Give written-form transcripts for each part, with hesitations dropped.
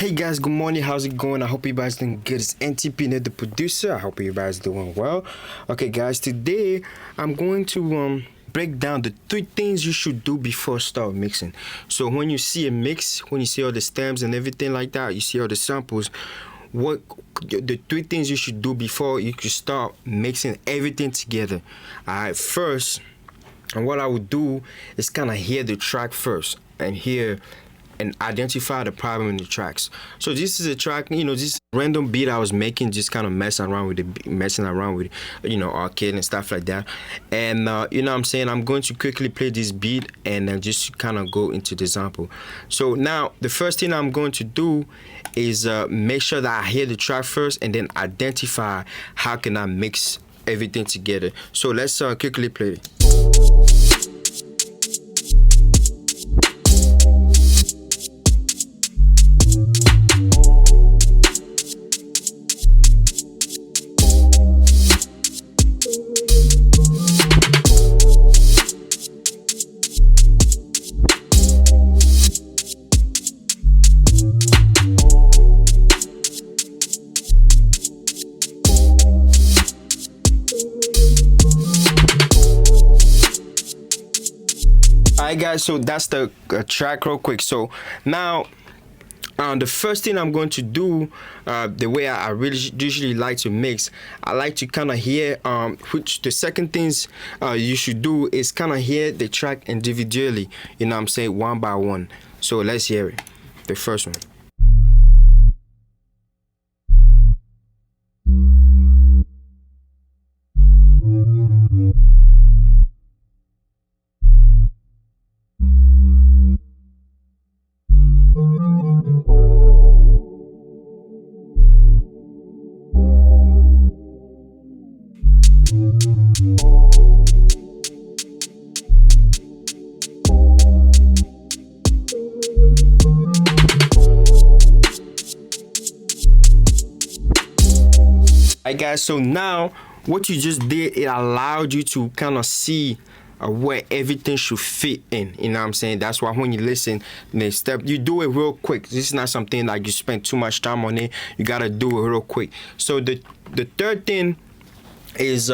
Hey guys, good morning. How's it going? I hope you guys doing good. It's NTP, Neve, the producer. I hope you guys doing well. Okay, guys, today I'm going to break down the 3 things you should do before start mixing. So when you see a mix, when you see all the stems and everything like that, you see all the samples. What the 3 things you should do before you can start mixing everything together. Alright, first, and what I would do is kind of hear the track first and hear and identify the problem in the tracks. So this is a track, this random beat I was making, just kind of messing around with arcade and stuff like that. And what I'm saying, I'm going to quickly play this beat and then just kind of go into the example. So now the first thing I'm going to do is make sure that I hear the track first and then identify how can I mix everything together. So let's quickly play it. Alright guys, so that's the track real quick. So now the first thing I'm going to do, the way I really usually like to mix, I like to kind of hear which the second things you should do is kind of hear the track individually, I'm saying, one by one. So let's hear it. The first one. Alright guys, so now what you just did, it allowed you to kind of see where everything should fit in. You know what I'm saying? That's why when you listen, next step, you do it real quick. This is not something like you spend too much time on it. You gotta do it real quick. So the third thing is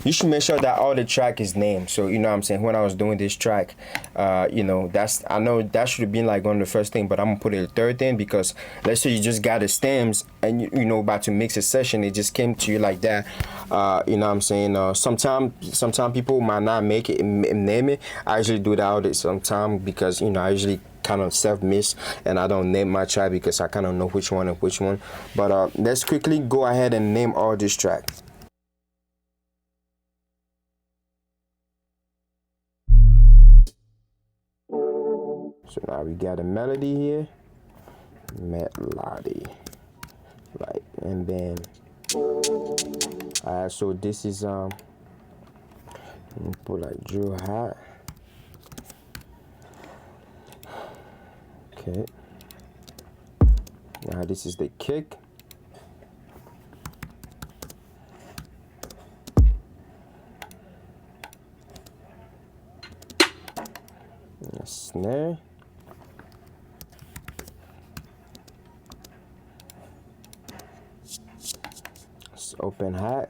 you should make sure that all the track is named. So what I'm saying, when I was doing this track, I know that should have been like one of the first thing, but I'm gonna put it the third thing because let's say you just got the stems and about to mix a session, it just came to you like that. What I'm saying, sometimes people might not make it and name it. I usually do that all the sometimes because I usually kind of self-miss and I don't name my track because I kind of know which one and which one. But let's quickly go ahead and name all this track. So now we got a melody here, melody, right, and then, so this is, put like drill hat, okay, now this is the kick, and snare, open hat,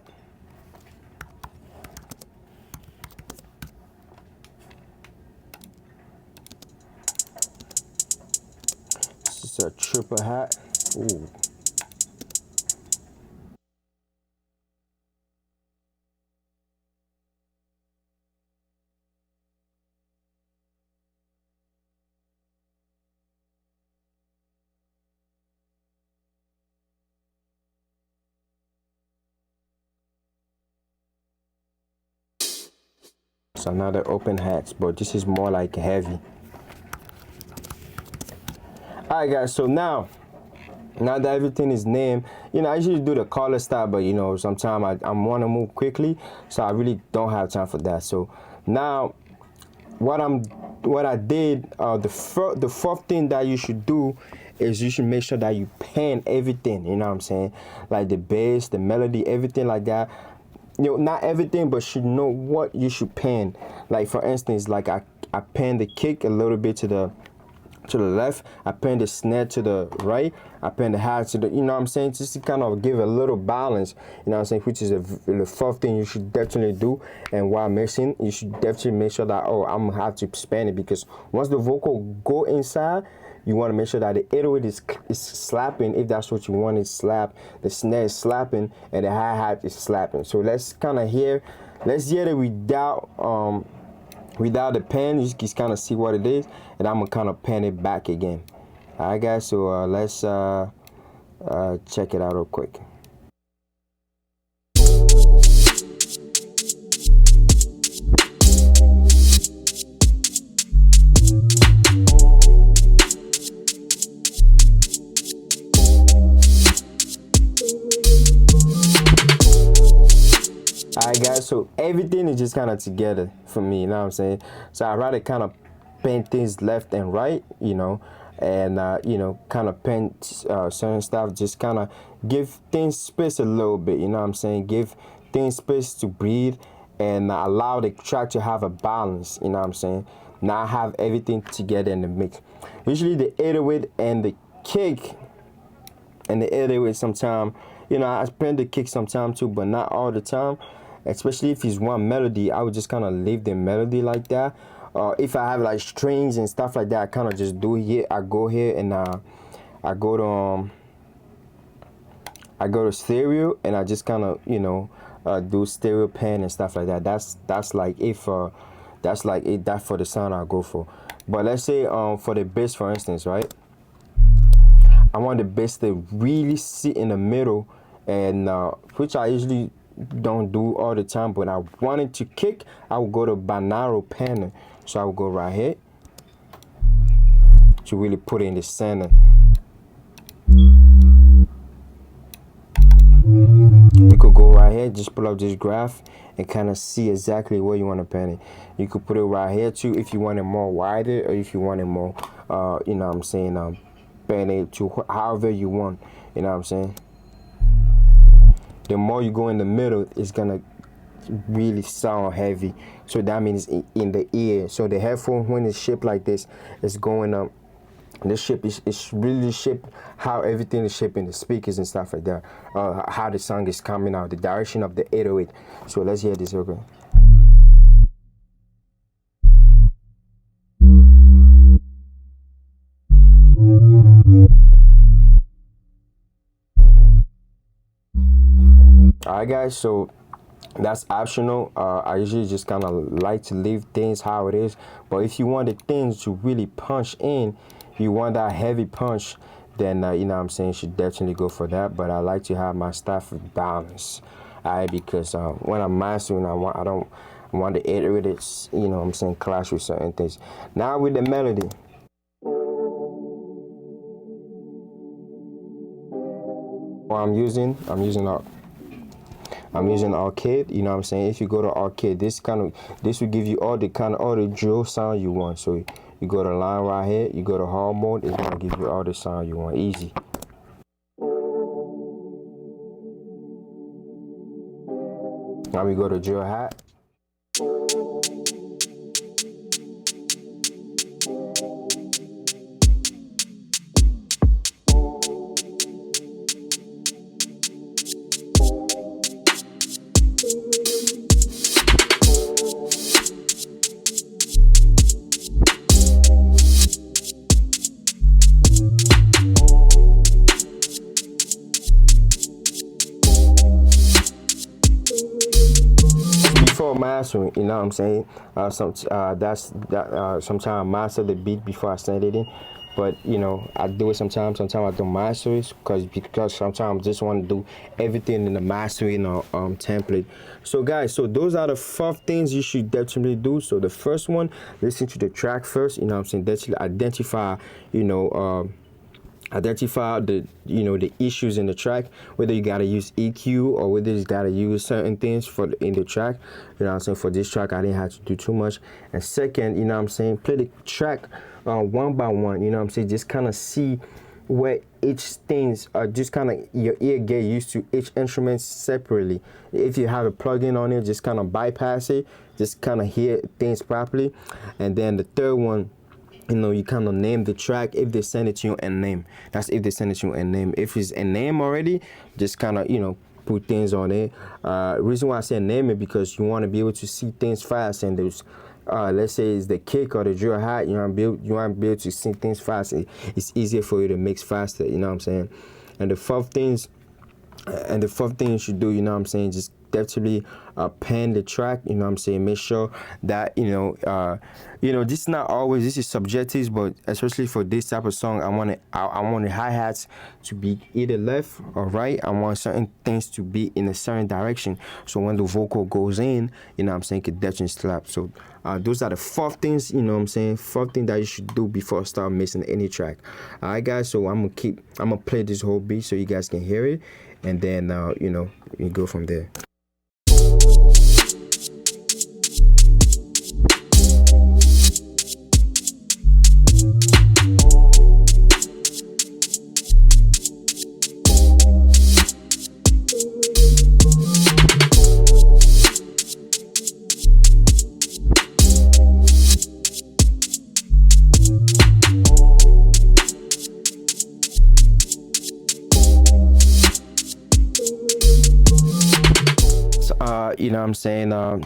this is a triple hat. Ooh. Another open hats, but this is more like heavy. Alright guys, so now that everything is named, I usually do the color style, but sometimes I want to move quickly, so I really don't have time for that. So now what I did, the fourth thing that you should do is you should make sure that you pan everything, what I'm saying, like the bass, the melody, everything like that. Not everything, but should know what you should pan. Like for instance, like I pan the kick a little bit to to the left, I pan the snare to the right, I pan the hi to the, you know what I'm saying, just to kind of give a little balance, you know what I'm saying, which is the fourth thing you should definitely do. And while mixing, you should definitely make sure that, oh, I'm gonna have to span it, because once the vocal go inside, you want to make sure that the 808 is slapping, if that's what you want, it slap, the snare is slapping, and the hi-hat is slapping. So let's kind of hear it without the pan. You just kind of see what it is, and I'm gonna kind of pan it back again. All right, guys, so let's check it out real quick. Alright guys, so everything is just kind of together for me, you know what I'm saying? So I'd rather kind of paint things left and right, you know, and you know, kind of paint certain stuff, just kind of give things space a little bit, you know what I'm saying? Give things space to breathe, and allow the track to have a balance, you know what I'm saying? Not have everything together in the mix. Usually the 808 and the kick, and the 808 sometimes, you know, I spend the kick sometimes too, but not all the time. Especially if it's one melody, I would just kind of leave the melody like that. If I have like strings and stuff like that, I kind of just do here. I go here and I go to stereo, and I just kind of, you know, do stereo pan and stuff like that. That's like if that's like it, that for the sound I go for. But let's say for the bass, for instance, right? I want the bass to really sit in the middle, and which I usually don't do all the time, but I wanted to kick, I would go to binaural panning. So I would go right here to really put it in the center. You could go right here, just pull up this graph and kind of see exactly where you want to pan it. You could put it right here too if you want it more wider, or if you want it more, you know what I'm saying, pan it to however you want, you know what I'm saying. The more you go in the middle, it's gonna really sound heavy. So that means in the ear. So the headphone, when it's shaped like this, it's going up. The shape is really shaped how everything is shaping, the speakers and stuff like that. How the song is coming out, the direction of the 808. So let's hear this real quick. Alright guys, so that's optional. I usually just kind of like to leave things how it is, but if you want the things to really punch in, you want that heavy punch, then you know what I'm saying, you should definitely go for that. But I like to have my stuff balanced, alright, because when I'm mastering, I don't want the 808, you know what I'm saying, clash with certain things. Now with the melody, what I'm using Arcade, you know what I'm saying. If you go to Arcade, this will give you all the drill sound you want. So you go to line right here, you go to hard mode, it's gonna give you all the sound you want, easy. Now we go to drill hat. Before mastering, you know what I'm saying, sometimes I master the beat before I send it in, but you know, I do it sometimes I don't master it, because sometimes I just want to do everything in the mastering template. So guys, so those are the 5 things you should definitely do. So the first one, listen to the track first, you know what I'm saying, definitely identify, you know, identify the issues in the track, whether you gotta use EQ or whether you gotta use certain things in the track. You know what I'm saying, for this track I didn't have to do too much. And second, you know what I'm saying, play the track one by one, you know what I'm saying, just kind of see where each things are, just kind of your ear get used to each instrument separately. If you have a plugin on it, just kind of bypass it, just kind of hear things properly. And then the third one, you kind of name the track if they send it to you and name. That's if they send it to you and name. If it's a name already, just kind of put things on it. Reason why I say name it, because you want to be able to see things fast, and there's let's say it's the kick or the drill hat, you want to be able to see things fast. It's easier for you to mix faster, you know what I'm saying? And the fourth thing you should do, just definitely pen the track, make sure that this is not always, this is subjective, but especially for this type of song, I want the hi-hats to be either left or right. I want certain things to be in a certain direction, so when the vocal goes in, it could definitely slap. So those are the four things, four things that you should do before start mixing any track. Alright guys, so I'm gonna play this whole beat so you guys can hear it, and then you go from there.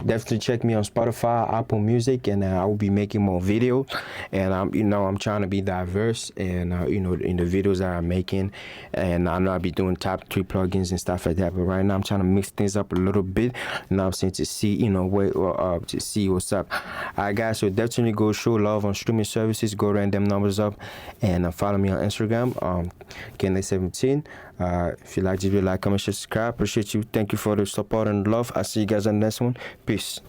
Definitely check me on Spotify, Apple Music, and I will be making more videos. And I'm trying to be diverse, and in the videos that I'm making, and I know I'll be doing top 3 plugins and stuff like that. But right now I'm trying to mix things up a little bit, to see to see what's up. Alright guys, so definitely go show love on streaming services, go run them numbers up, and follow me on Instagram, Kenley17. If you like this video, like, comment, share, subscribe. Appreciate you. Thank you for the support and love. I'll see you guys on the next one. Peace.